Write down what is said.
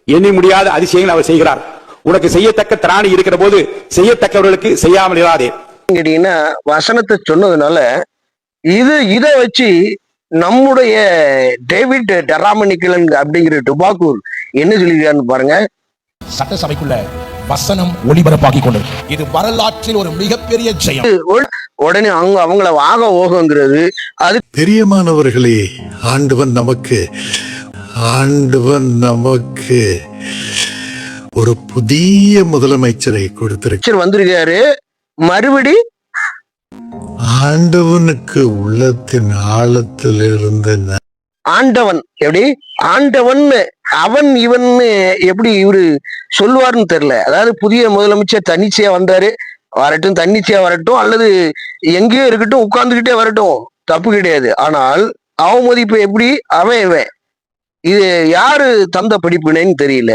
எண்ணி முடியாத அதிசயங்கள் அவர் செய்கிறார். உனக்கு செய்யத்தக்க திராணி இருக்கிற போது செய்யத்தக்கவர்களுக்கு செய்யாமல் இராதே. கேட்டீங்கன்னா வசனத்தை சொன்னதுனால இதை வச்சு நம்முடைய டேவிட் டெராமனிக்கலன் அப்படிங்கிற டுபாக்கூர் என்ன சொல்லிருக்காருன்னு பாருங்க. சட்டசபைக்குள்ள வசனம் ஒளிபரப்பாகி கொண்டது. இது வரலாற்றில் ஒரு மிகப்பெரிய ஜெயம். உடனே அவங்கள வாக ஓகங்கிறது அது. பெரியமானவர்களே, ஆண்டவன் நமக்கு ஒரு புதிய முதலமைச்சரை கொடுத்திருக்கிறார். வந்திருக்காரு. மறுபடி ஆண்டவனுக்கு உள்ளத்தின் ஆழத்தில் இருந்த ஆண்டவன் எப்படி ஆண்டவன் அவன் இவன் எப்படி இவரு சொல்லுவாருன்னு தெரியல. அதாவது புதிய முதலமைச்சர் தன்னிச்சையா வந்தாரு, வரட்டும், தன்னிச்சையா வரட்டும், அல்லது எங்கேயோ இருக்கட்டும், உட்கார்ந்துகிட்டே வரட்டும், தப்பு கிடையாது. ஆனால் அவமதிப்பு எப்படி அவன் இவன் இது யாரு தந்த படிப்புனேன்னு தெரியல.